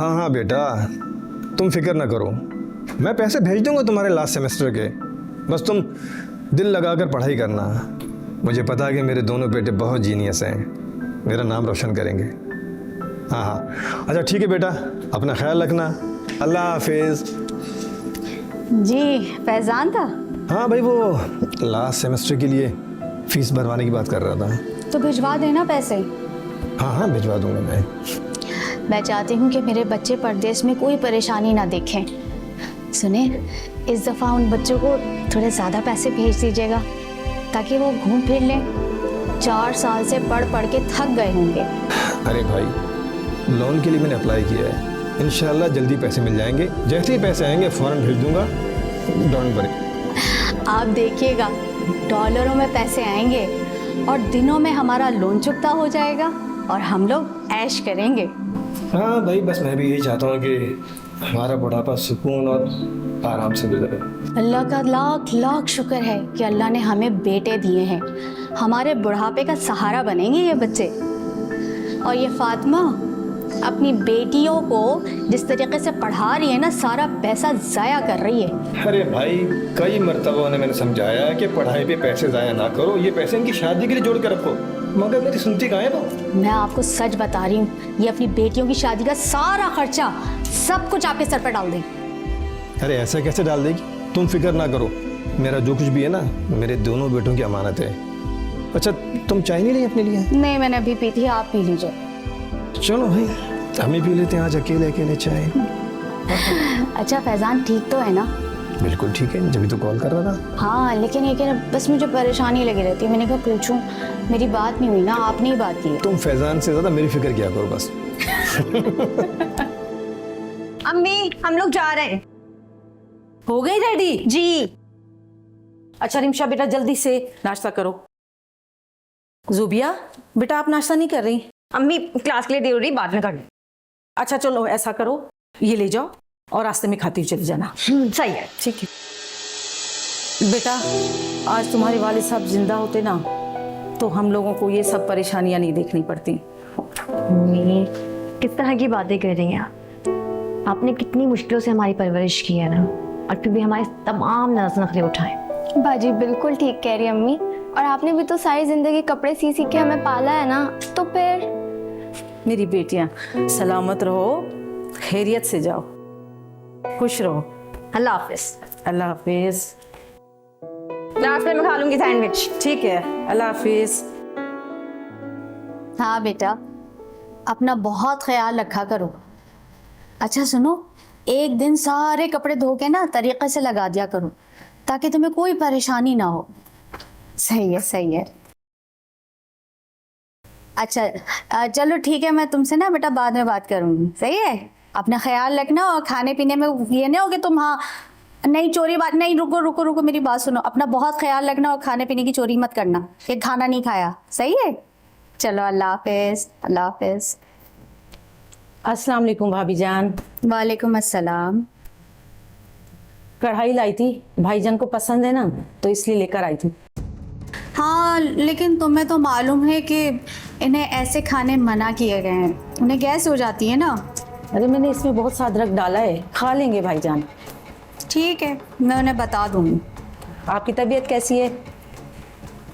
हाँ हाँ बेटा, तुम फिक्र ना करो, मैं पैसे भेज दूंगा तुम्हारे लास्ट सेमेस्टर के। बस तुम दिल लगाकर पढ़ाई करना। मुझे पता है कि मेरे दोनों बेटे बहुत जीनियस हैं, मेरा नाम रोशन करेंगे। हाँ हाँ, अच्छा ठीक है बेटा, अपना ख्याल रखना। अल्लाह हाफिज़। जी फैज़ान था? हाँ भाई, वो लास्ट सेमेस्टर के लिए फीस भरवाने की बात कर रहा था। तो भिजवा देना पैसे। हाँ हाँ भिजवा दूंगा मैं। मैं चाहती हूँ कि मेरे बच्चे परदेश में कोई परेशानी ना देखें। सुने, इस दफ़ा उन बच्चों को थोड़े ज़्यादा पैसे भेज दीजिएगा ताकि वो घूम फिर लें। 4 साल से पढ़ पढ़ के थक गए होंगे। अरे भाई, लोन के लिए मैंने अप्लाई किया है, इंशाल्लाह जल्दी पैसे मिल जाएंगे। जैसे ही पैसे आएंगे फ़ौरन भेज दूंगा, डोंट वरी। आप देखिएगा, डॉलरों में पैसे आएंगे और दिनों में हमारा लोन चुकता हो जाएगा और हम लोग ऐश करेंगे। हाँ भाई, बस मैं भी यही चाहता हूँ कि हमारा बुढ़ापा सुकून और आराम से गुजरे। अल्लाह का लाख लाख शुक्र है कि अल्लाह ने हमें बेटे दिए हैं। हमारे बुढ़ापे का सहारा बनेंगे ये बच्चे। और ये फातिमा अपनी बेटियों को जिस तरीके से पढ़ा रही है ना, सारा पैसा ज़ाया कर रही है। अरे भाई, कई मरतबा उन्हें मैंने समझाया है कि पढ़ाई पे पैसे ज़ाया ना करो, ये पैसे इनकी शादी के लिए जोड़ कर रखो, मगर मेरी सुनती कहाँ है वो। मैं आपको सच बता रही हूँ, ये अपनी बेटियों की शादी का सारा खर्चा सब कुछ आपके सर पर डाल देगी। अरे ऐसा कैसे डाल देगी? तुम फिक्र ना करो, मेरा जो कुछ भी है ना, मेरे दोनों बेटों की अमानत है। अच्छा, तुम चाय नहीं ली अपने लिए? नहीं, मैंने अभी पी थी, आप पी लीजिए। चलो भाई, हम ही पी लेते हैं आज अकेले अकेले चाय। अच्छा फैज़ान ठीक तो है ना? बिल्कुल ठीक है, जब भी तो कॉल कर रहा था। हाँ, लेकिन बस मुझे परेशानी लगी रहती है। मैंने कहा पूछूं, मेरी बात नहीं हुई ना, आपने ही बात की। तुम फैज़ान से ज़्यादा मेरी फिक्र किया करो बस। अम्मी, हम लोग जा रहे हैं। हो गई रेडी? जी। अच्छा रिमशा बेटा, जल्दी से नाश्ता करो। जुबिया बेटा, आप नाश्ता नहीं कर रही? अम्मी क्लास के लिए देर हो रही, बाद में कर। अच्छा चलो ऐसा करो, ये ले जाओ और रास्ते में खाती हुई चली जाना। सही है। ठीक है बेटा, आज तुम्हारे वालिद साहब जिंदा होते ना, तो हम लोगों को ये सब परेशानियां नहीं देखनी पड़ती। मम्मी किस तरह की बातें कर रही हैं आप? आपने कितनी मुश्किलों से हमारी परवरिश की है ना, और फिर भी हमारे तमाम नाज़ नखरे उठाए। बाजी बिल्कुल ठीक कह रही है अम्मी, और आपने भी तो सारी जिंदगी कपड़े सी सी के हमें पाला है ना, तो फिर। मेरी बेटियां सलामत रहो, खैरियत से जाओ, खुश रहो। अल्लाह हाफिज। अल्लाह हाफिज। नाश्ते में खा लूंगी सैंडविच। ठीक है, अल्लाह हाफिज। हाँ बेटा, अपना बहुत ख्याल रखा करो। अच्छा सुनो, एक दिन सारे कपड़े धो के ना तरीके से लगा दिया करो, ताकि तुम्हें कोई परेशानी ना हो। सही है, सही है। अच्छा चलो ठीक है, मैं तुमसे ना बेटा बाद में बात करूंगी, सही है? अपना ख्याल रखना, और खाने पीने में ये नहीं हो कि तुम, हाँ नहीं चोरी बात नहीं, रुको रुको रुको, मेरी बात सुनो। अपना बहुत ख्याल रखना और खाने पीने की चोरी मत करना कि खाना नहीं खाया, सही है? चलो अल्लाह हाफिज। अल्लाह हाफिज। अस्सलाम वालेकुम भाभी जान। वालेकुम अस्सलाम। कढ़ाई लाई थी, भाईजान को पसंद है ना, तो इसलिए लेकर आई थी। हाँ, लेकिन तुम्हें तो मालूम है कि इन्हें ऐसे खाने मना किए गए हैं, उन्हें गैस हो जाती है ना। अरे मैंने इसमें बहुत सा अदरक डाला है, खा लेंगे भाईजान। ठीक है, मैं उन्हें बता दूंगी। आपकी तबीयत कैसी है?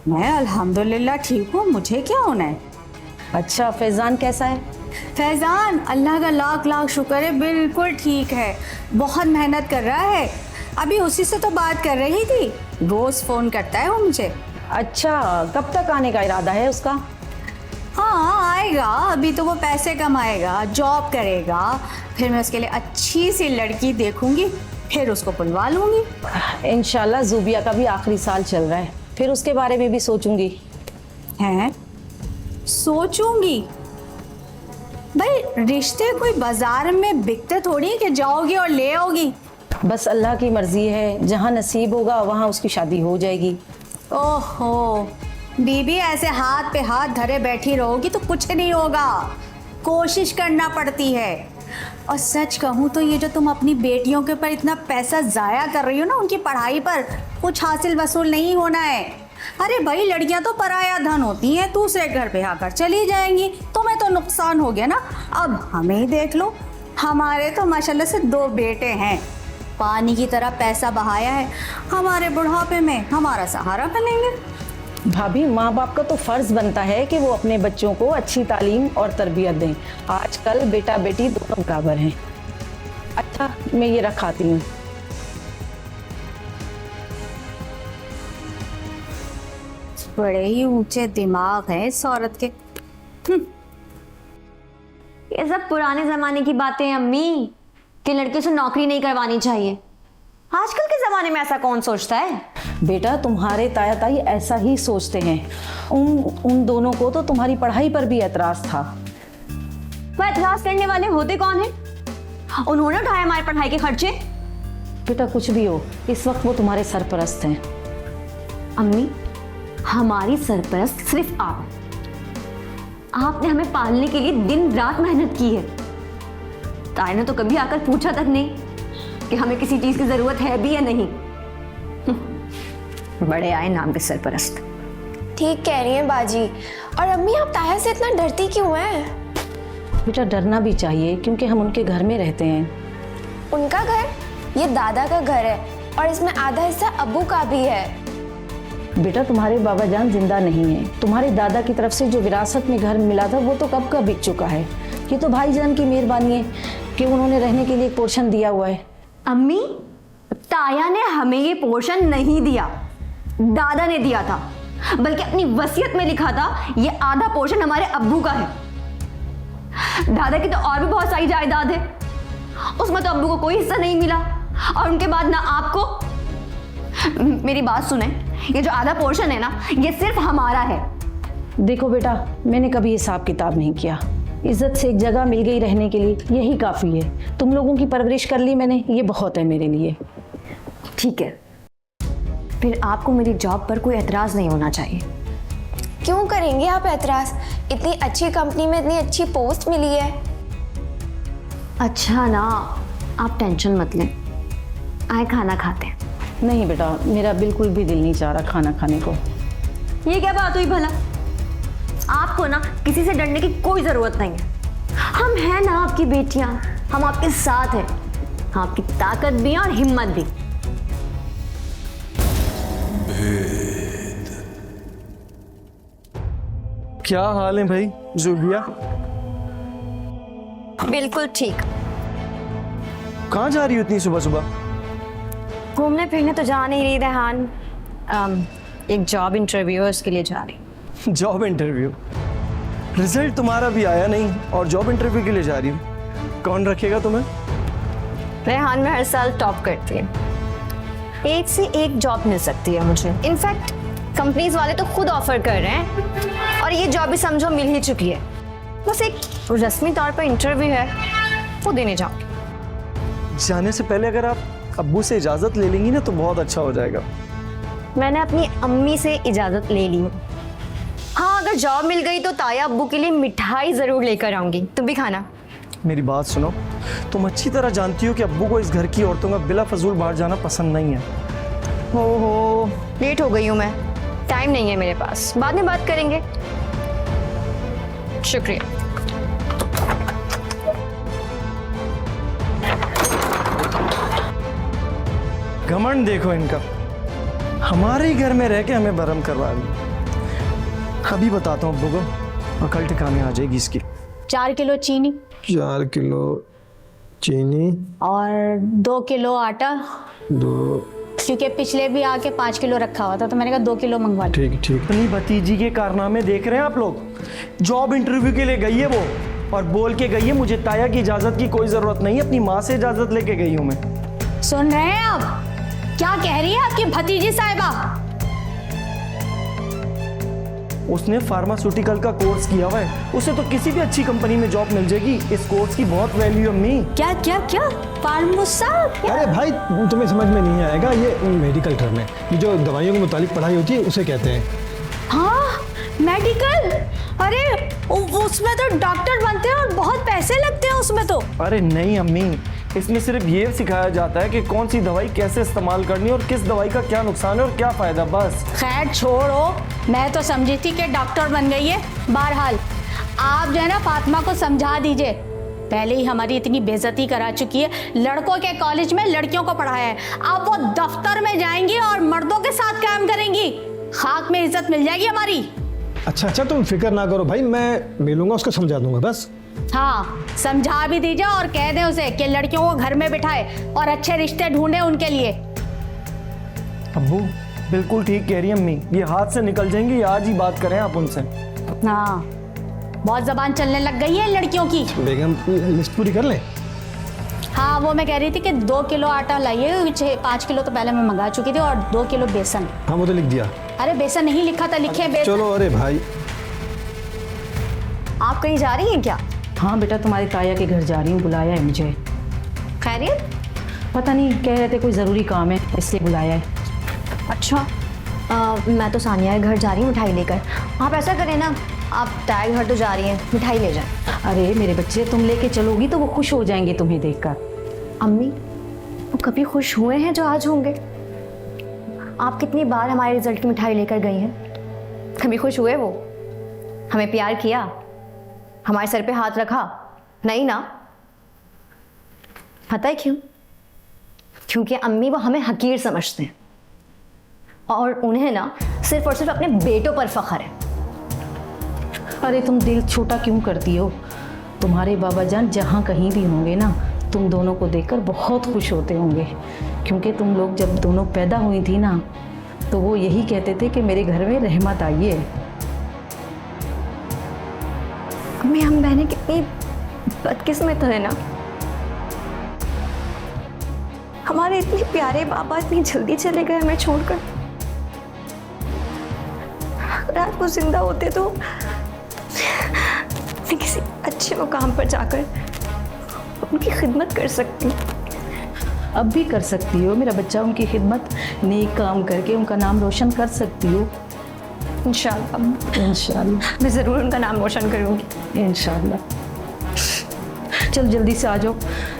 मैं अल्हम्दुलिल्लाह ठीक हूँ, मुझे क्या होना है। अच्छा, फैज़ान कैसा है? फैज़ान अल्लाह का लाख लाख शुक्र है, बिल्कुल ठीक है, बहुत मेहनत कर रहा है। अभी उसी से तो बात कर रही थी, रोज़ फ़ोन करता है वो मुझे। अच्छा, कब तक आने का इरादा है उसका? हाँ आएगा, अभी तो वो पैसे कमाएगा, जॉब करेगा, फिर मैं उसके लिए अच्छी सी लड़की देखूंगी, फिर उसको बुलवा लूंगी। इंशाल्लाह जुबिया का भी आखिरी साल चल रहा है, फिर उसके बारे में भी सोचूंगी। हैं? सोचूंगी? भाई रिश्ते कोई बाजार में बिकते थोड़ी कि जाओगी और ले आओगी। बस अल्लाह की मर्जी है, जहाँ नसीब होगा वहाँ उसकी शादी हो जाएगी। ओहो, बीबी ऐसे हाथ पे हाथ धरे बैठी रहोगी तो कुछ नहीं होगा, कोशिश करना पड़ती है। और सच कहूँ तो ये जो तुम अपनी बेटियों के ऊपर इतना पैसा ज़ाया कर रही हो ना, उनकी पढ़ाई पर कुछ हासिल वसूल नहीं होना है। अरे भाई, लड़कियां तो पराया धन होती हैं, दूसरे घर पे आकर चली जाएंगी, तुम्हें तो नुकसान हो गया ना। अब हमें ही देख लो, हमारे तो माशाल्लाह से 2 बेटे हैं, पानी की तरह पैसा बहाया है, हमारे बुढ़ापे में हमारा सहारा बनेंगे। भाभी, माँ बाप का तो फर्ज बनता है कि वो अपने बच्चों को अच्छी तालीम और तरबियत दें। आजकल बेटा बेटी दोनों बराबर हैं। अच्छा, मैं ये रखाती हूँ। बड़े ही ऊंचे दिमाग है इस औरत के। ये सब पुराने जमाने की बातें हैं अम्मी, कि लड़के से नौकरी नहीं करवानी चाहिए। आजकल के जमाने में ऐसा कौन सोचता है? बेटा, तुम्हारे ताया ताई ऐसा ही सोचते हैं। उन दोनों को तो तुम्हारी पढ़ाई पर भी एतराज था। वो एतराज करने वाले होते कौन है? उन्होंने उठाया हमारी पढ़ाई के खर्चे। बेटा, कुछ भी हो, इस वक्त वो तुम्हारे सरपरस्त हैं। अम्मी, हमारी सरपरस्त सिर्फ आप। आपने हमें पालने के लिए दिन रात मेहनत की है। ताई ने तो कभी आकर पूछा तक नहीं कि हमें किसी चीज की जरूरत है भी या नहीं। बड़े आए नाम के सरपरस्त। ठीक कह रही हैं बाजी। और अम्मी, आप ताया से इतना डरती क्यों हैं? बेटा, डरना भी चाहिए क्योंकि हम उनके घर में रहते हैं। उनका घर? ये दादा का घर है और इसमें आधा हिस्सा अब्बू का भी है। बेटा, तुम्हारे बाबा जान जिंदा नहीं है। तुम्हारे दादा की तरफ से जो विरासत में घर मिला था वो तो कब का बिक चुका है। ये तो भाईजान की मेहरबानी है कि उन्होंने रहने के लिए एक पोर्शन दिया हुआ है। अम्मी, ताया ने हमें ये पोर्शन नहीं दिया, दादा ने दिया था। बल्कि अपनी वसीयत में लिखा था ये आधा पोर्शन हमारे अब्बू का है। दादा की तो और भी बहुत सारी जायदाद है, उसमें तो अब्बू को कोई हिस्सा नहीं मिला। और उनके बाद ना आपको। मेरी बात सुने, ये जो आधा पोर्शन है ना, ये सिर्फ हमारा है। देखो बेटा, मैंने कभी हिसाब किताब नहीं किया। इज्जत से एक जगह मिल गई रहने के लिए, यही काफ़ी है। तुम लोगों की परवरिश कर ली मैंने, ये बहुत है मेरे लिए। ठीक है, फिर आपको मेरी जॉब पर कोई एतराज नहीं होना चाहिए। क्यों करेंगे आप एतराज? इतनी अच्छी कंपनी में इतनी अच्छी पोस्ट मिली है। अच्छा ना, आप टेंशन मत लें, आए खाना खाते हैं। नहीं बेटा, मेरा बिल्कुल भी दिल नहीं चाह रहा खाना खाने को। ये क्या बात हुई भला? आपको ना किसी से डरने की कोई जरूरत नहीं है। हम हैं ना आपकी बेटियां, हम आपके साथ हैं। आपकी ताकत भी और हिम्मत भी। क्या हाल है भाई जूलिया? बिल्कुल ठीक। कहाँ जा रही हो इतनी सुबह सुबह? घूमने फिरने तो जा नहीं रही रेहान, एक जॉब इंटरव्यू है, उसके लिए जा रही। Job interview? रिजल्ट तुम्हारा भी आया नहीं और जॉब इंटरव्यू के लिए जा रही हो? कौन रखेगा तुम्हें? रेहान में हर साल टॉप करती है, एक से एक जॉब मिल सकती है मुझे। इनफैक्ट कंपनीज वाले तो खुद ऑफर कर रहे हैं और ये जॉब भी समझो मिल ही चुकी है। बस एक रस्मी तौर पर इंटरव्यू है, वो देने जाऊंगी। जाने से पहले अगर आप अब्बू से इजाज़त ले लेंगी ना तो बहुत अच्छा हो जाएगा। मैंने अपनी अम्मी से इजाज़त ले ली। हाँ, अगर जॉब मिल गई तो ताया अब्बू के लिए मिठाई ज़रूर लेकर आऊँगी, तुम भी खाना। मेरी बात सुनो, तुम अच्छी तरह जानती हो कि अब्बू को इस घर की औरतों का बिला फजूल बाहर जाना पसंद नहीं है। हो, लेट हो गई हूँ मैं, टाइम नहीं है मेरे पास, बाद में बात करेंगे। शुक्रिया। घमंड देखो इनका, हमारे ही घर में रह के हमें भरम करवा दी। अभी बताता हूँ अब्बू को, अकल ठिकाने आ जाएगी इसकी। 4 किलो चीनी 4 किलो चीनी और 2 किलो आटा, 2। क्योंकि पिछले भी आके 5 किलो रखा हुआ था तो मैंने कहा 2 किलो मंगवा लो। ठीक ठीक। अपनी भतीजी के कारनामे देख रहे हैं आप लोग। जॉब इंटरव्यू के लिए गई है वो और बोल के गई है मुझे ताया की इजाजत की कोई जरूरत नहीं, अपनी माँ से इजाजत लेके गई हूँ मैं। सुन रहे हैं आप क्या कह रही है आपकी भतीजी साहिबा? उसने फार्मास्यूटिकल का कोर्स किया हुआ है, उसे तो किसी भी अच्छी कंपनी में जॉब मिल जाएगी। इस कोर्स की बहुत वैल्यू है अम्मी। क्या क्या क्या फार्मूसा? अरे भाई, तुम्हें समझ में नहीं आएगा, ये मेडिकल टर्म है। ये जो दवाइयों के मुतालिक पढ़ाई होती है उसे कहते हैं। हाँ, मेडिकल। अरे उसमें तो डॉक्टर बनते हैं और बहुत पैसे लगते हैं उसमें तो। अरे नहीं अम्मी, इसमें सिर्फ ये सिखाया जाता है कि कौन सी दवाई कैसे इस्तेमाल करनी है और किस दवाई का क्या नुकसान है और क्या फायदा, बस। खैर छोड़ो, मैं तो समझी थी कि डॉक्टर बन गई है। बहरहाल आप जो है ना फातिमा को समझा दीजिए पहले ही हमारी इतनी बेइज्जती करा चुकी है, लड़कों के कॉलेज में लड़कियों को पढ़ाया है, अब वो दफ्तर में जाएंगी और मर्दों के साथ काम करेंगी, खाक में इज्जत मिल जाएगी हमारी। अच्छा तुम फिक्र ना करो भाई, मैं मिलूंगा, उसको समझा दूंगा बस। हाँ, समझा भी दीजिए और कह दें उसे कि लड़कियों को घर में बिठाए और अच्छे रिश्ते ढूंढे उनके लिए। अब्बू बिल्कुल ठीक कह रही है अम्मी, ये हाथ से निकल जाएंगी, आज ही बात करें आप उनसे। हाँ, बहुत जबान चलने लग गई है लड़कियों की। बेगम लिस्ट पूरी कर ले। हाँ, वो मैं कह रही थी कि 2 किलो आटा लाइए, 5 किलो तो पहले मैं मंगा चुकी थी, और 2 किलो बेसन। हाँ वो तो लिख दिया। अरे बेसन नहीं लिखा था, लिखे बेसन। चलो अरे भाई, आप कहीं जा रही हैं क्या? हाँ बेटा, तुम्हारी ताया के घर जा रही हूँ, बुलाया है मुझे। खैरियत? पता नहीं, कह रहे थे कोई ज़रूरी काम है इसलिए बुलाया है। अच्छा, मैं तो सानिया के घर जा रही हूँ मिठाई लेकर। आप ऐसा करें ना, आप ताया के घर तो जा रही हैं, मिठाई ले जाएं। अरे मेरे बच्चे, तुम लेके चलोगी तो वो खुश हो जाएंगे तुम्हें देखकर। अम्मी, वो कभी खुश हुए हैं जो आज होंगे? आप कितनी बार हमारे रिजल्ट की मिठाई लेकर गई हैं, कभी खुश हुए वो? हमें प्यार किया, हमारे सर पे हाथ रखा? नहीं ना। पता है क्यों? क्योंकि अम्मी वो हमें हकीर समझते हैं और उन्हें ना सिर्फ और सिर्फ अपने बेटों पर फख्र है। अरे तुम दिल छोटा क्यों करती हो? तुम्हारे बाबा जान जहाँ कहीं भी होंगे ना, तुम दोनों को देखकर बहुत खुश होते होंगे, क्योंकि तुम लोग जब दोनों पैदा हुई थी ना, तो वो यही कहते थे कि मेरे घर में रहमत आई है। अम्मी, हम बहनें कितनी बदकिस्मत है ना, हमारे इतने प्यारे बाबा इतनी जल्दी चले गए हमें छोड़कर। अगर आज वो जिंदा होते तो मैं किसी अच्छे मुकाम पर जाकर उनकी खिदमत कर सकती। अब भी कर सकती हो मेरा बच्चा, उनकी खिदमत नेक काम करके उनका नाम रोशन कर सकती हो। इंशाअल्लाह, इंशाल्लाह, मैं ज़रूर उनका नाम रोशन करूँगी। इंशाल्लाह। चल जल्दी से आ जाओ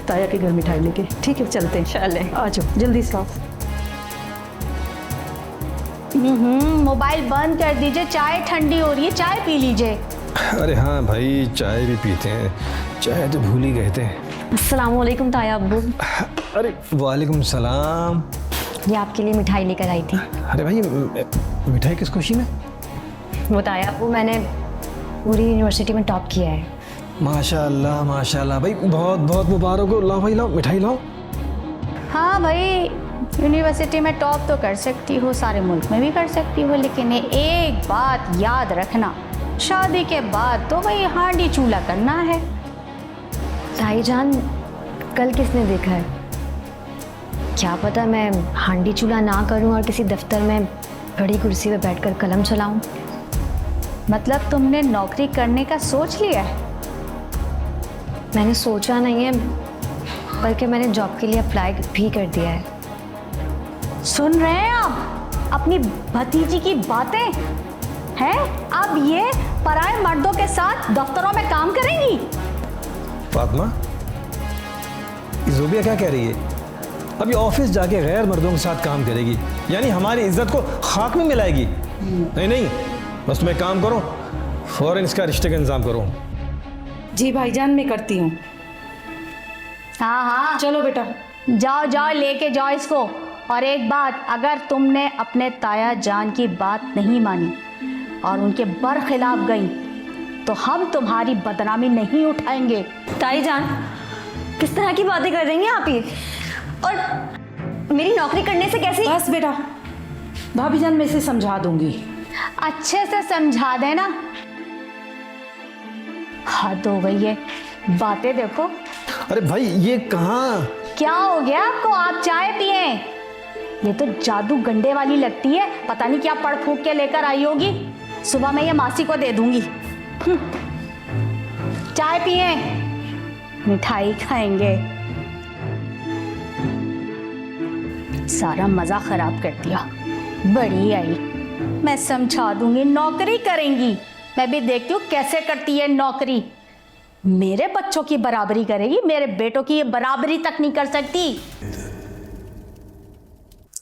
ताया के घर मिठाई लेके। ठीक है, चलते हैं। इंशाअल्लाह। आ जाओ जल्दी से आओ। मोबाइल बंद कर दीजिए, चाय ठंडी हो रही है, चाय पी लीजिए। अरे हाँ भाई, चाय भी पीते हैं, चाय तो भूल ही गए थे। अस्सलाम वालेकुम ताया अब्बू। अरे वालेकुम सलाम। ये आपके लिए मिठाई लेकर आई थी। अरे भाई, मिठाई किस खुशी में? वो ताया अब्बू, मैंने पूरी यूनिवर्सिटी में टॉप किया है। माशाल्लाह माशाल्लाह भाई, बहुत बहुत मुबारक हो। लाओ भाई, लाओ मिठाई लाओ। हाँ भाई, यूनिवर्सिटी में टॉप तो कर सकती हो, सारे मुल्क में भी कर सकती हो, लेकिन एक बात याद रखना, शादी के बाद तो भाई हांडी चूल्हा करना है। ताई जान, कल किसने देखा है? क्या पता मैं हांडी चूल्हा ना करूं और किसी दफ्तर में बड़ी कुर्सी पे बैठकर कलम चलाऊं। मतलब तुमने नौकरी करने का सोच लिया है? मैंने सोचा नहीं है, बल्कि मैंने जॉब के लिए अप्लाई भी कर दिया है। सुन रहे हैं आप अपनी भतीजी की बातें हैं? अब ये पराए मर्दों के साथ दफ्तरों में काम करेंगी? फातिमा, ज़ोबिया क्या कह रही है? अब ये ऑफिस जाके गैर मर्दों के साथ काम करेगी, यानी हमारी इज्जत को खाक में मिलाएगी? नहीं नहीं, बस तुम एक काम करो, फौरन इसका रिश्ते का इंतजाम करो। जी भाईजान, मैं करती हूँ। हाँ हाँ, चलो बेटा। जाओ जाओ, लेके जाओ इसको। और एक बात, अगर तुमने अपने ताया जान की बात नहीं मानी और उनके बरखिलाफ गई तो हम तुम्हारी बदनामी नहीं उठाएंगे। ताई जान, किस तरह की बातें कर रही हैं आप ये? और मेरी नौकरी करने से कैसे? बस बेटा, भाभी जान मैं इसे समझा दूंगी। अच्छे से समझा देना। हद हो गई है, बातें देखो। अरे भाई, ये कहाँ? क्या हो गया आपको? आप चाय पिए। ये तो जादू गंडे वाली लगती है, पता नहीं क्या पढ़ फूक के लेकर आई होगी। सुबह मैं ये मासी को दे दूंगी। चाय पिए, मिठाई खाएंगे। सारा मजा खराब कर दिया। बड़ी आई, मैं समझा दूंगी, नौकरी करेंगी। मैं भी देखती हूँ कैसे करती है नौकरी। मेरे बच्चों की बराबरी करेगी, मेरे बेटों की ये बराबरी तक नहीं कर सकती।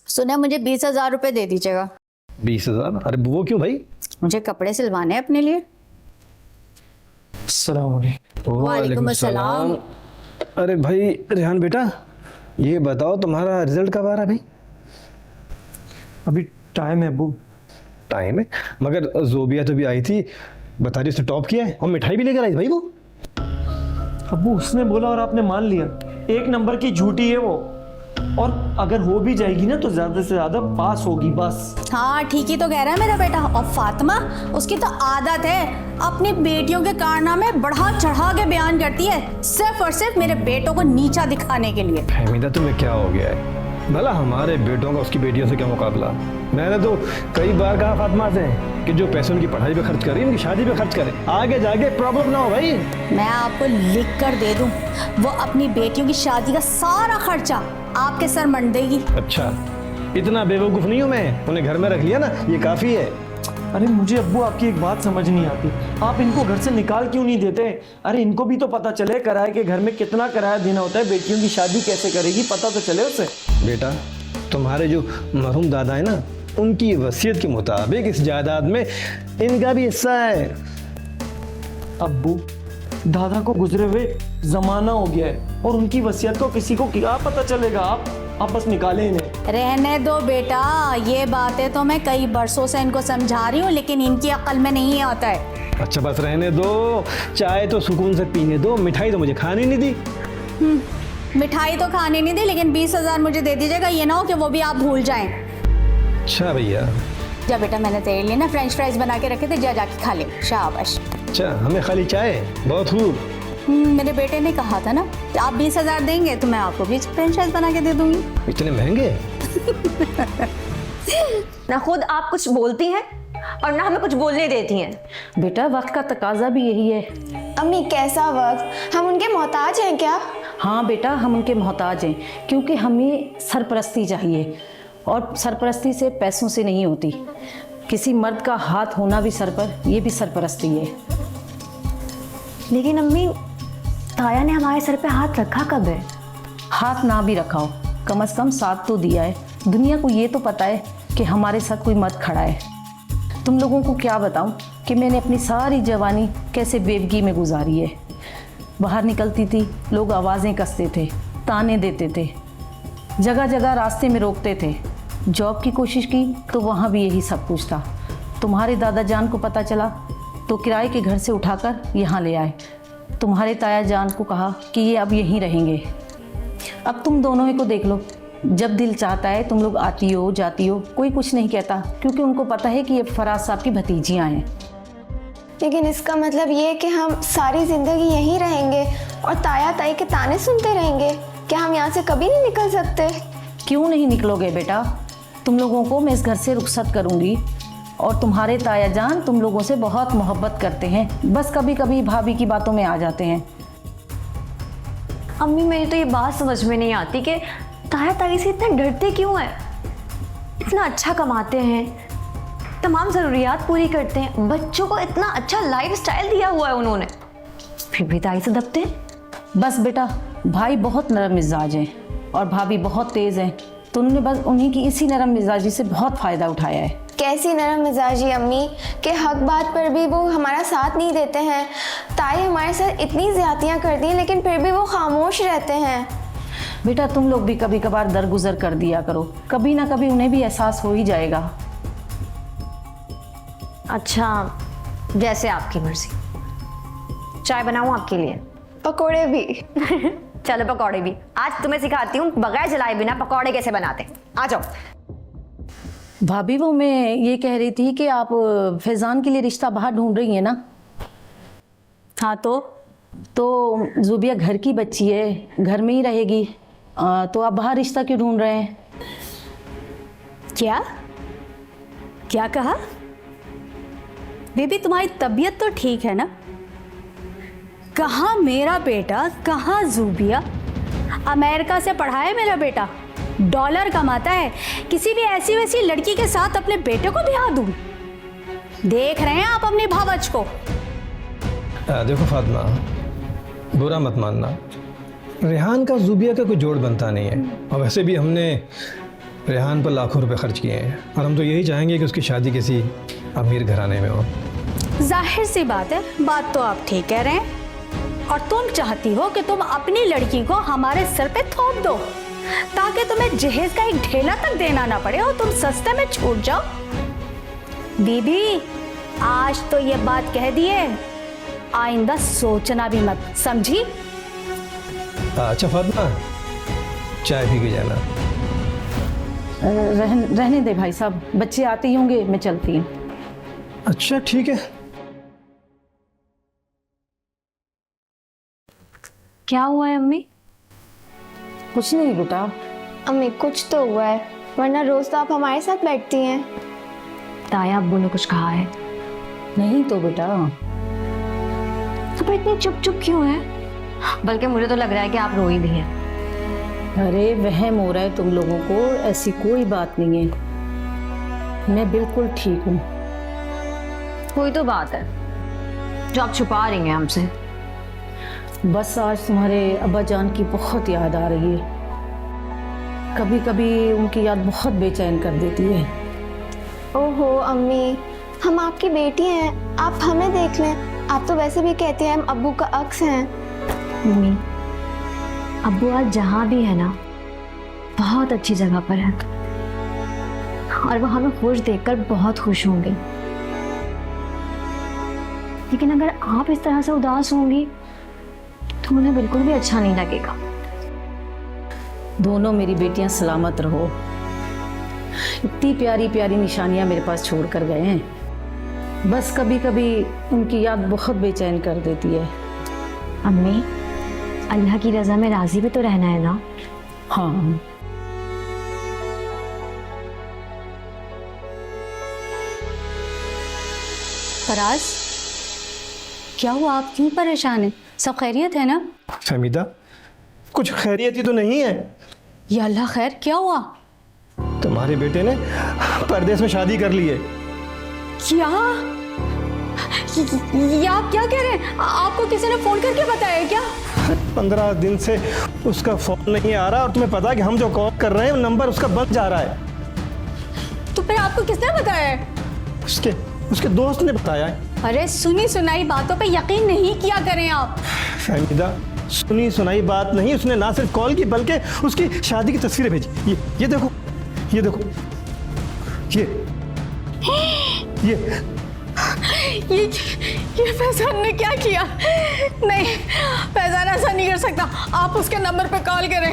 सुना, मुझे 20,000 रुपए दे दीजिएगा। 20,000? अरे वो क्यों भाई? मुझे कपड़े सिलवाने हैं अपने लिए। वालेकुम अस्सलाम। अरे भाई रेहान बेटा, ये बताओ तुम्हारा रिजल्ट कब आ रहा है भाई? अभी टाइम है अब्बू। टाइम है, मगर जोबिया तो भी आई थी, बता रही उसने टॉप किया है और मिठाई भी लेकर आई भाई वो। अब्बू उसने बोला और आपने मान लिया। एक नंबर की झूठी है वो, और अगर हो भी जाएगी ना तो ज्यादा से ज्यादा पास होगी बस। हाँ ठीक ही तो कह रहा है मेरा बेटा। और फातिमा, उसकी तो आदत है अपनी बेटियों के कारनामे बढ़ा चढ़ा के बयान करती है, सिर्फ और सिर्फ मेरे बेटों को नीचा दिखाने के लिए। फहमीदा तुम्हें क्या हो गया है? भला हमारे बेटों का उसकी बेटियों से क्या मुकाबला? मैंने तो कई बार कहा फातिमा से कि जो पैसे उनकी पढ़ाई पे खर्च करें, उनकी शादी पे खर्च करें, आगे जाके प्रॉब्लम ना हो भाई। मैं आपको लिख कर दे दूं, वो अपनी बेटियों की शादी का सारा खर्चा आपके सर मंड देगी। अच्छा, इतना बेवकूफ़ नहीं हूँ मैं, उन्हें घर में रख लिया ना, ये काफ़ी है। अरे मुझे अब्बू आपकी एक बात समझ नहीं आती, आप इनको घर से निकाल क्यों नहीं देते? अरे इनको भी तो पता चले किराए के घर में कितना किराया देना होता है, बेटियों की शादी कैसे करेगी पता तो चले उसे। बेटा, तुम्हारे जो मरहूम दादा है ना, उनकी वसीयत के मुताबिक इस जायदाद में इनका भी हिस्सा है। अब्बू दादा को गुजरे हुए जमाना हो गया है और उनकी वसीयत को किसी को क्या पता चलेगा? आप बस निकालें इन्हें। रहने दो बेटा, ये बातें तो मैं कई बरसों से इनको समझा रही हूँ, लेकिन इनकी अक्ल में नहीं आता है। अच्छा बस रहने दो, चाय तो सुकून से पीने दो, मिठाई तो मुझे खाने नहीं दी। मिठाई तो खाने नहीं दी, लेकिन 20,000 मुझे दे दीजिएगा, ये ना हो कि वो भी आप भूल जाएं। अच्छा भैया। जा बेटा, मैंने तेरे लिए ना फ्रेंच फ्राइज बना के रखे थे, जा जाके खा ले। शाबाश। अच्छा, हमें खाली चाय? बहुत खूब। मेरे बेटे ने कहा था ना कि आप 20,000 देंगे तो मैं आपको भी फ्रेंच फ्राइज बना के दे दूंगी। इतने महंगे? ना खुद आप कुछ बोलती हैं और ना हमें कुछ बोलने देती हैं। बेटा वक्त का तकाजा भी यही है। अम्मी कैसा वक्त, हम उनके मोहताज हैं क्या? हाँ बेटा, हम उनके मोहताज हैं, क्योंकि हमें सरपरस्ती चाहिए, और सरपरस्ती से पैसों से नहीं होती। किसी मर्द का हाथ होना भी सर पर, ये भी सरपरस्ती है। लेकिन अम्मी, ताया ने हमारे सर पे हाथ रखा कब है? हाथ ना भी रखा हो, कम से कम साथ तो दिया है। दुनिया को ये तो पता है कि हमारे साथ कोई मर्द खड़ा है। तुम लोगों को क्या बताऊं कि मैंने अपनी सारी जवानी कैसे बेवगी में गुजारी है। बाहर निकलती थी, लोग आवाज़ें कसते थे, ताने देते थे, जगह जगह रास्ते में रोकते थे। जॉब की कोशिश की तो वहाँ भी यही सब कुछ था। तुम्हारे दादा जान को पता चला तो किराए के घर से उठाकर यहाँ ले आए। तुम्हारे ताया जान को कहा कि ये अब यहीं रहेंगे। अब तुम दोनों ही को देख लो, जब दिल चाहता है तुम लोग आती हो जाती हो, कोई कुछ नहीं कहता, क्योंकि उनको पता है कि ये फराज साहब की भतीजियाँ हैं। लेकिन इसका मतलब ये कि हम सारी जिंदगी यहीं रहेंगे और ताया ताई के ताने सुनते रहेंगे? क्या हम यहाँ से कभी नहीं निकल सकते? क्यों नहीं निकलोगे बेटा? तुम लोगों को मैं इस घर से रुखसत करूँगी, और तुम्हारे ताया जान तुम लोगों से बहुत मोहब्बत करते हैं, बस कभी कभी भाभी की बातों में आ जाते हैं। अम्मी मेरी तो ये बात समझ में नहीं आती कि ताया ताई से इतना डरते क्यों हैं? इतना अच्छा कमाते हैं, तमाम ज़रूरियात पूरी करते हैं, बच्चों को इतना अच्छा लाइफस्टाइल दिया हुआ है उन्होंने, फिर भी ताई से दबते हैं। बस बेटा, भाई बहुत नरम मिजाज हैं और भाभी बहुत तेज़ हैं, तो उन्होंने बस उन्हीं की इसी नरम मिजाजी से बहुत फ़ायदा उठाया है। कैसी नरम मिजाजी अम्मी कि हक बात पर भी वो हमारा साथ नहीं देते हैं। ताई हमारे साथ इतनी ज़्यादतियाँ करती हैं लेकिन फिर भी वो खामोश रहते हैं। बेटा तुम लोग भी कभी कभार दरगुजर कर दिया करो, कभी ना कभी उन्हें भी एहसास हो ही जाएगा। अच्छा, जैसे आपकी मर्जी। चाय बनाऊं आपके लिए? पकोड़े भी। चलो पकौड़े भी। आज तुम्हें सिखाती हूँ बगैर जलाए बिना पकौड़े कैसे बनाते। आ जाओ। भाभी वो मैं ये कह रही थी कि आप फैज़ान के लिए रिश्ता बाहर ढूंढ रही हैं ना? हाँ तो ज़ुबिया घर की बच्ची है, घर में ही रहेगी, तो आप बाहर रिश्ता क्यों ढूंढ रहे हैं? क्या क्या कहा? बेबी तुम्हारी तबीयत तो ठीक है ना? कहाँ मेरा बेटा, कहाँ ज़ुबिया? अमेरिका से पढ़ा है मेरा बेटा, डॉलर कमाता है, किसी भी ऐसी वैसी लड़की के साथ अपने बेटे को ब्याह दूं? देख रहे हैं आप अपनी भावच को? देखो फातिमा, बुरा मत मानना, रेहान का ज़ुबिया का कोई जोड़ बनता नहीं है, और वैसे भी हमने रेहान पर लाखों रुपए खर्च किए हैं, और हम तो यही चाहेंगे कि उसकी शादी किसी अमीर घराने में हो। जाहिर सी बात है, बात तो आप ठीक कह रहे हैं। और तुम चाहती हो कि तुम अपनी लड़की को हमारे सर पे थोप दो ताकि तुम्हें जहेज का एक ढेला तक देना ना पड़े और तुम सस्ते में छूट जाओ। बीबी, आज तो ये बात कह दिए, आइंदा सोचना भी मत, समझी? अच्छा फातिमा, चाय पी के जाना। रहने दे भाई साहब, बच्चे आते ही होंगे, मैं चलती हूँ। अच्छा ठीक है। क्या हुआ है अम्मी? कुछ नहीं बेटा। अम्मी कुछ तो हुआ है, वरना रोज तो आप हमारे साथ बैठती हैं। ताया अब्बू ने कुछ कहा है? नहीं तो बेटा। तो फिर इतनी चुप चुप क्यों है? बल्कि मुझे तो लग रहा है कि आप रोई भी हैं। अरे वहम हो रहा है तुम लोगों को, ऐसी कोई बात नहीं है, मैं बिल्कुल ठीक हूँ। कोई तो बात है जो आप छुपा रही हैं हमसे। बस आज तुम्हारे अब्बा जान की बहुत याद आ रही है, कभी कभी उनकी याद बहुत बेचैन कर देती है। ओहो अम्मी, हम आपकी बेटी हैं, आप हमें देख लें। आप तो वैसे भी कहते हैं हम अब्बू का अक्स हैं। मम्मी, अब्बू आज जहाँ भी है ना, बहुत अच्छी जगह पर है और वो हमें खुश देखकर बहुत खुश होंगे। लेकिन अगर आप इस तरह से उदास होंगी तो उन्हें बिल्कुल भी अच्छा नहीं लगेगा। दोनों मेरी बेटियां सलामत रहो। इतनी प्यारी प्यारी निशानियां मेरे पास छोड़ कर गए हैं, बस कभी कभी उनकी याद बहुत बेचैन कर देती है। अम्मी, अल्लाह की रजा में राजी भी तो रहना है ना। हाँ। फराज, क्या हुआ? आप क्यों परेशान हैं? सब खैरियत है ना? फहमीदा, कुछ खैरियत ही तो नहीं है। या अल्लाह खैर, क्या हुआ? तुम्हारे बेटे ने परदेश में शादी कर ली है। क्या? ये आप क्या कह रहे हैं? आपको किसी ने फोन करके बताया क्या? 15 दिन से उसका फोन नहीं आ रहा और तुम्हें पता है कि हम जो कॉल कर रहे हैं नंबर उसका बंद जा रहा है। तो फिर आपको किसने बताया है? उसके दोस्त ने बताया है। अरे सुनी सुनाई बातों पे यकीन नहीं किया करें आप। फहमीदा, सुनी सुनाई बात नहीं, उसने ना सिर्फ कॉल की बल्कि उसकी शादी की तस्वीरें भेजी। ये देखो, ये देखो, ये फैजान ने क्या किया? नहीं, फैजान ऐसा नहीं कर सकता। आप उसके नंबर पे कॉल करें।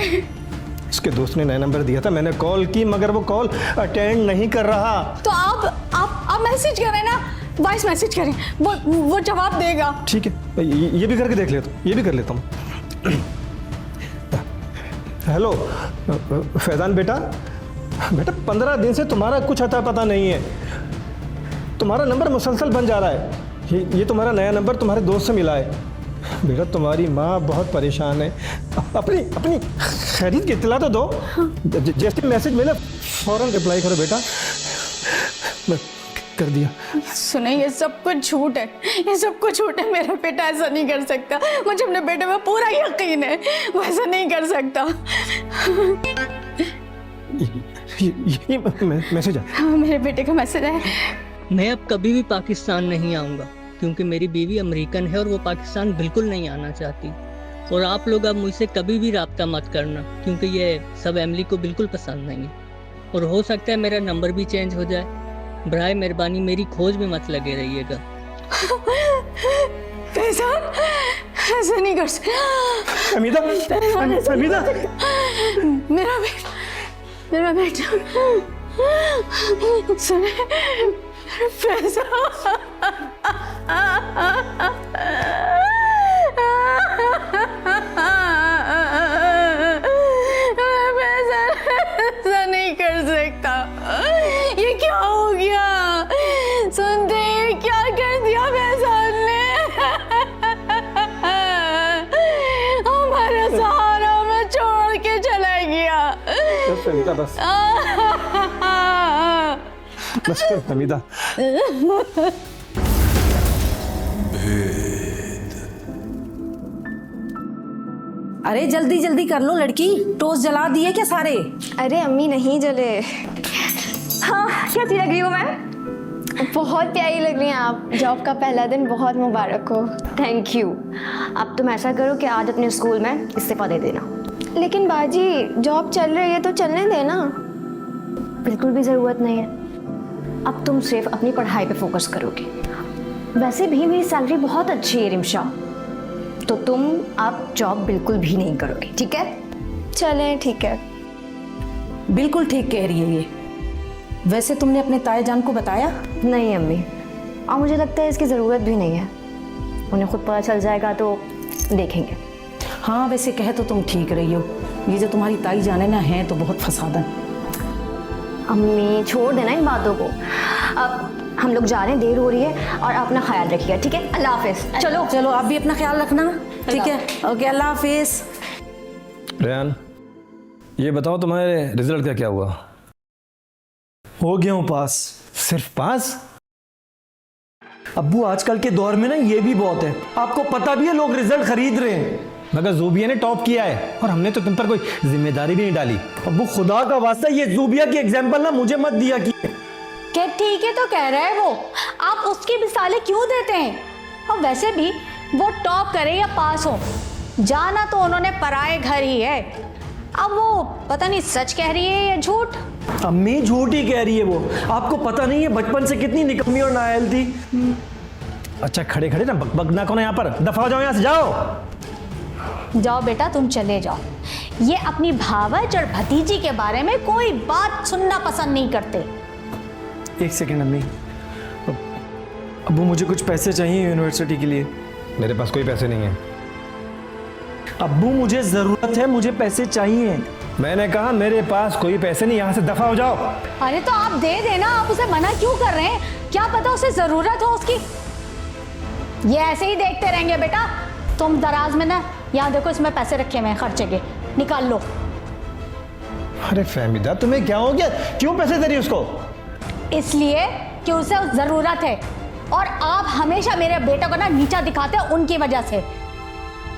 उसके दोस्त ने नया नंबर दिया था, मैंने कॉल की मगर वो कॉल अटेंड नहीं कर रहा। तो आप मैसेज करें ना, वॉइस मैसेज करें, वो जवाब देगा। ठीक है, ये भी करके देख लेता हूँ, ये भी कर लेता हूँ। हेलो फैजान बेटा, 15 दिन से तुम्हारा कुछ अता पता नहीं है। तुम्हारा नंबर मुसलसल बन जा रहा है। ये तुम्हारा नया नंबर तुम्हारे दोस्त से मिला है। बेटा तुम्हारी माँ बहुत परेशान है, अपनी खैरियत की इत्तला तो दो। जैसे मैसेज मिले फौरन रिप्लाई करो बेटा। मैं कर दिया। सुने, ये सब कुछ झूठ है, ये सब कुछ झूठ है। मेरा बेटा ऐसा नहीं कर सकता, मुझे अपने बेटे में पूरा यकीन है, वो ऐसा नहीं कर सकता। ये मैसेज है। मेरे बेटे का मैसेज है। मैं अब कभी भी पाकिस्तान नहीं आऊँगा क्योंकि मेरी बीवी अमेरिकन है और वो पाकिस्तान बिल्कुल नहीं आना चाहती। और आप लोग अब मुझसे कभी भी रब्ता मत करना क्योंकि ये सब एमिली को बिल्कुल पसंद नहीं है। और हो सकता है मेरा नंबर भी चेंज हो जाए। बराए मेहरबानी मेरी खोज में मत लगे रहिएगा। फैजान ऐसा नहीं कर सकता। हमीदा, मेरा बेटा सुने, ऐसा नहीं कर सकता। ये क्या हो गया? सुनते क्या कर दिया फैजान ने? हमारा सहारा में छोड़ के चला गया। बस कर हमीदा। अरे जल्दी जल्दी कर लो लड़की, टोस्ट जला दिए क्या सारे? अरे अम्मी नहीं जले। हाँ, कैसी लग रही हूँ मैं? बहुत प्यारी लग रही हैं आप। जॉब का पहला दिन बहुत मुबारक हो। Thank you. अब तुम ऐसा करो कि आज अपने स्कूल में इस्तीफा दे देना। लेकिन बाजी जॉब चल रही है तो चलने देना। बिल्कुल भी ज़रूरत नहीं है। अब तुम सिर्फ अपनी पढ़ाई पे फोकस करोगे। वैसे भी मेरी सैलरी बहुत अच्छी है रिमशा, तो तुम अब जॉब बिल्कुल भी नहीं करोगे, ठीक है? चलें ठीक है। बिल्कुल ठीक कह रही है ये। वैसे तुमने अपने ताए जान को बताया? नहीं अम्मी, और मुझे लगता है इसकी ज़रूरत भी नहीं है। उन्हें खुद पता चल जाएगा तो देखेंगे। हाँ वैसे कहे तो तुम ठीक रही हो। ये जो तुम्हारी ताई जाने ना है तो बहुत फसादन। अम्मी छोड़ देना इन बातों को। अब हम लोग जा रहे हैं, देर हो रही है, और अपना ख्याल रखिएगा, ठीक है? अल्लाह हाफिज़। चलो चलो आप भी अपना ख्याल रखना, ठीक है? ओके, अल्लाह हाफिज़। रेहान, ये बताओ तुम्हारे रिजल्ट का क्या हुआ? हो गया हूँ पास। सिर्फ पास? अब्बू आजकल के दौर में ना ये भी बहुत है। आपको पता भी है लोग रिजल्ट खरीद रहे हैं। मगर जूबिया ने टॉप किया है और हमने तो तुम पर कोई जिम्मेदारी भी नहीं डाली। अब्बू खुदा का वास्ता ये जूबिया की एग्जाम्पल ना मुझे मत दिया कि क्या ठीक है तो कह रहा है वो, आप उसकी मिसालें क्यों देते हैं? और वैसे भी वो टॉप करे या पास हो, जाना तो उन्होंने पराए घर ही है। अब वो पता नहीं सच कह रही है या झूठ। अम्मी झूठ ही कह रही है वो। आपको पता नहीं है बचपन से कितनी निकम्मी और नाअहल थी। अच्छा खड़े खड़े ना बकबक ना करो यहाँ पर, दफा हो जाओ यहाँ से, जाओ। जाओ बेटा तुम चले जाओ। ये अपनी भावज और भतीजी के बारे में कोई बात सुनना पसंद नहीं करते। एक सेकेंड अम्मी, अब्बू मुझे कुछ पैसे चाहिए यूनिवर्सिटी के लिए। मेरे पास कोई पैसे नहीं है। अब्बू मुझे जरूरत है, मुझे पैसे चाहिए। मैंने कहा मेरे पास कोई पैसे नहीं, यहाँ से दफा हो जाओ। अरे तो आप दे देना, आप उसे मना क्यों कर रहे हैं? क्या पता उसे जरूरत हो उसकी। ये ऐसे ही देखते रहेंगे बेटा। तुम दराज में ना, यहाँ देखो इसमें पैसे रखे हुए हैं खर्चे के, निकाल लो। अरे फहमीदा तुम्हें क्या हो गया? क्यों पैसे दे रही उसको? इसलिए कि उसे जरूरत है, और आप हमेशा मेरे बेटे को ना नीचा दिखाते हो उनकी वजह से।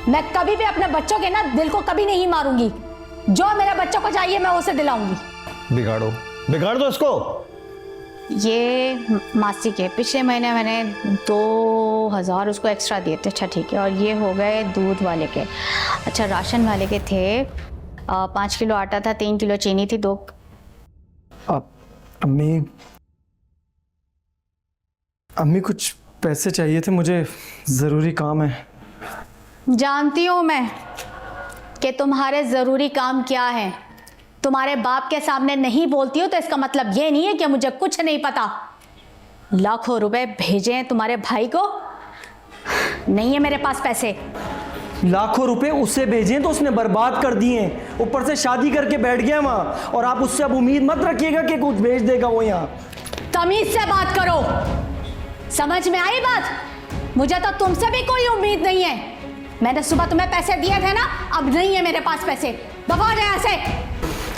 मैं कभी भी अपने बच्चों के ना दिल को कभी नहीं मारूंगी। जो मेरे बच्चों को चाहिए मैं उसे दिलाऊंगी। बिगाड़ो, बिगाड़ दो उसको। ये मासी के पिछले महीने मैंने 2000 उसको एक्स्ट्रा दिए थे। अच्छा ठीक है। और ये हो गए दूध वाले के। अच्छा राशन वाले के थे 5 किलो आटा था, 3 किलो चीनी थी, 2। अम्मी कुछ पैसे चाहिए थे, मुझे ज़रूरी काम है। जानती हूँ मैं कि तुम्हारे ज़रूरी काम क्या है। तुम्हारे बाप के सामने नहीं बोलती हो तो इसका मतलब ये नहीं है कि मुझे कुछ नहीं पता। लाखों रुपए भेजे हैं तुम्हारे भाई को, नहीं है मेरे पास पैसे। लाखों रुपए उससे भेजे तो उसने बर्बाद कर दिए हैं, ऊपर से शादी करके बैठ गया वहाँ। और आप उससे अब उम्मीद मत रखिएगा कि कुछ भेज देगा वो यहाँ। तमीज से बात करो, समझ में आई बात? मुझे तो तुमसे भी कोई उम्मीद नहीं है। मैंने सुबह तुम्हें पैसे दिए थे ना, अब नहीं है मेरे पास पैसे। दबा जाए ऐसे।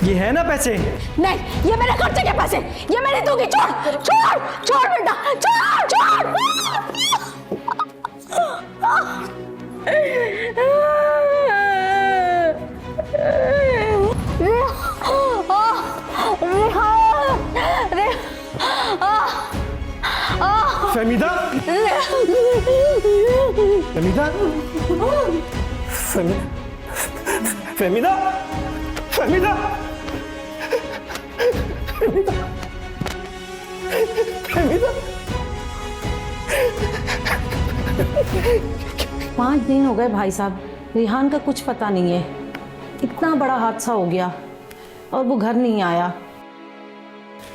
ये है ना पैसे? नहीं, ये मेरे खर्चे के पैसे, ये मैंने दूंगी। छोड़ छोड़ छोड़ बेटा, छोड़ छोड़। फहमीदा, फहमीदा, फहमीदा, फहमीदा, फहमीदा। 5 दिन हो गए भाई साहब, रिहान का कुछ पता नहीं है। इतना बड़ा हादसा हो गया और वो घर नहीं आया।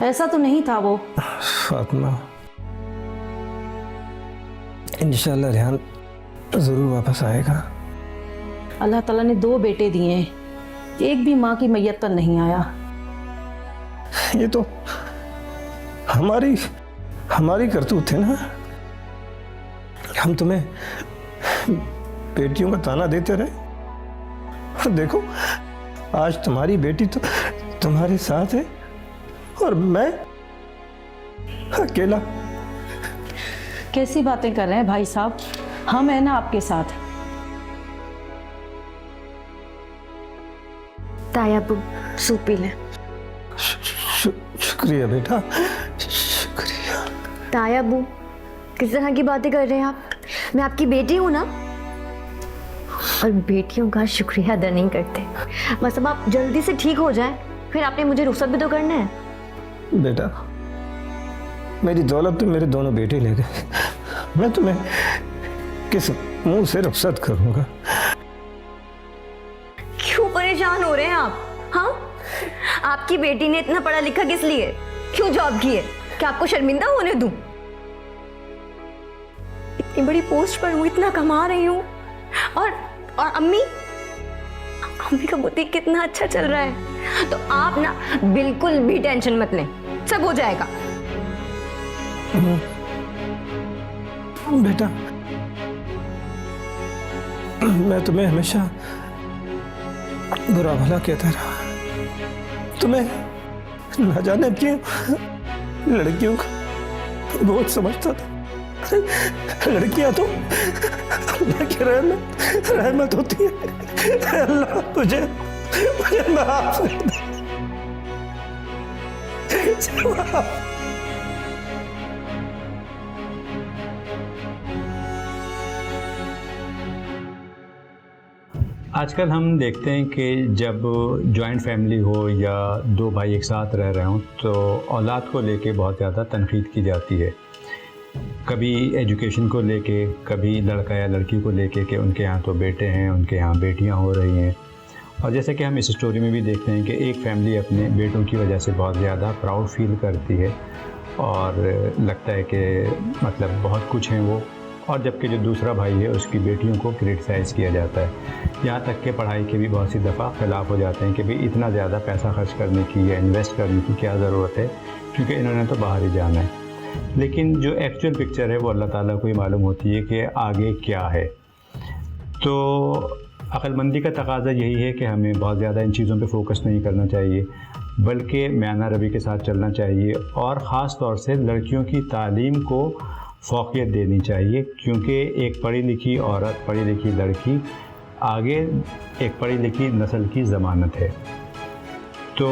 ऐसा तो नहीं था वो। फातिमा, इंशाल्लाह रेहान ज़रूर वापस आएगा। अल्लाह ताला ने 2 बेटे दिए हैं, एक भी माँ की मैयत पर नहीं आया। ये तो हमारी करतूत है ना। हम तुम्हें बेटियों का ताना देते रहे, और देखो आज तुम्हारी बेटी तो तुम्हारे साथ है और मैं अकेला। कैसी बातें कर रहे हैं भाई साहब, हम हैं ना आपके साथ। ताया सूप पी ले। शुक्रिया बेटा, शुक्रिया। ताया अब्बू, किस तरह की बातें कर रहे हैं आप? मैं आपकी बेटी हूँ ना, और बेटियों का शुक्रिया अदा नहीं करते। बस अब आप जल्दी से ठीक हो जाएं, फिर आपने मुझे रुखसत भी तो करना है। बेटा, मेरी दौलत तो मेरे दोनों बेटे ले गए, मैं तुम्हें किस मुंह से रुखसत करूंगा? क्यों परेशान हो रहे हैं आप? हाँ, आपकी बेटी ने इतना पढ़ा लिखा किस लिए, क्यों जॉब की है? क्या आपको शर्मिंदा होने दूं? इतनी बड़ी पोस्ट पर हूँ, इतना कमा रही हूँ, और अम्मी का बुटीक कितना अच्छा चल रहा है। तो आप ना बिल्कुल भी टेंशन मत लें, सब हो जाएगा। बेटा, मैं तुम्हें हमेशा बुरा भला कहता रहा, तुम्हें न जाने क्यों लड़कियों का बहुत समझता था। लड़कियां तो अल्लाह की रहमत होती है। अल्लाह मुझे माफ कर दे। आजकल हम देखते हैं कि जब जॉइंट फैमिली हो या दो भाई एक साथ रह रहे हों तो औलाद को लेके बहुत ज़्यादा तनकीद की जाती है। कभी एजुकेशन को लेके, कभी लड़का या लड़की को लेके कि उनके यहाँ तो बेटे हैं, उनके यहाँ बेटियाँ हो रही हैं। और जैसे कि हम इस स्टोरी में भी देखते हैं कि एक फैमिली अपने बेटों की वजह से बहुत ज़्यादा प्राउड फील करती है और लगता है कि मतलब बहुत कुछ हैं वो, और जबकि जो दूसरा भाई है उसकी बेटियों को क्रिटिसाइज़ किया जाता है। यहाँ तक कि पढ़ाई के भी बहुत सी दफ़ा ख़िलाफ़ हो जाते हैं कि भाई इतना ज़्यादा पैसा खर्च करने की या इन्वेस्ट करने की क्या ज़रूरत है, क्योंकि इन्होंने तो बाहर ही जाना है। लेकिन जो एक्चुअल पिक्चर है वो अल्लाह ताला को ही मालूम होती है कि आगे क्या है। तो अक्लमंदी का तकाज़ा यही है कि हमें बहुत ज़्यादा इन चीज़ों पे फोकस नहीं करना चाहिए, बल्कि म्याना रवि के साथ चलना चाहिए और ख़ास तौर से लड़कियों की तालीम को फ़ौक़ियत देनी चाहिए, क्योंकि एक पढ़ी लिखी औरत, पढ़ी लिखी लड़की आगे एक पढ़ी लिखी नस्ल की ज़मानत है। तो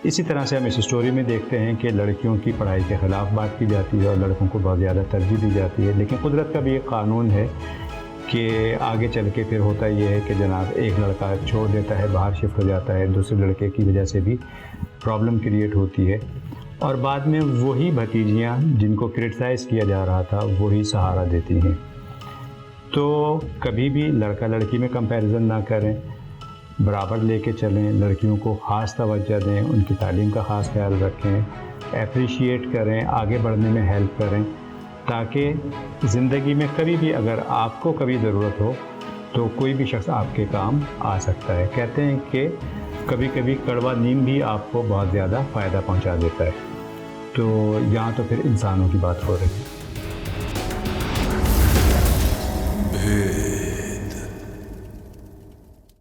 इसी तरह से हम इस स्टोरी में देखते हैं कि लड़कियों की पढ़ाई के ख़िलाफ़ बात की जाती है और लड़कों को बहुत ज़्यादा तरजीह दी जाती है। लेकिन कुदरत का भी एक क़ानून है कि आगे चल के फिर होता ये है कि जनाब एक लड़का छोड़ देता है, बाहर शिफ्ट हो जाता है, दूसरे लड़के की वजह से भी प्रॉब्लम क्रिएट होती है और बाद में वही भतीजियाँ जिनको क्रिटिसाइज़ किया जा रहा था वही सहारा देती हैं। तो कभी भी लड़का लड़की में कंपैरिजन ना करें, बराबर लेके चलें, लड़कियों को ख़ास तवज्जो दें, उनकी तालीम का ख़ास ख्याल रखें, एप्रिशिएट करें, आगे बढ़ने में हेल्प करें, ताकि ज़िंदगी में कभी भी अगर आपको कभी ज़रूरत हो तो कोई भी शख्स आपके काम आ सकता है। कहते हैं कि कभी कभी कड़वा नीम भी आपको बहुत ज़्यादा फ़ायदा पहुंचा देता है। तो यहाँ तो फिर इंसानों की बात हो रही है।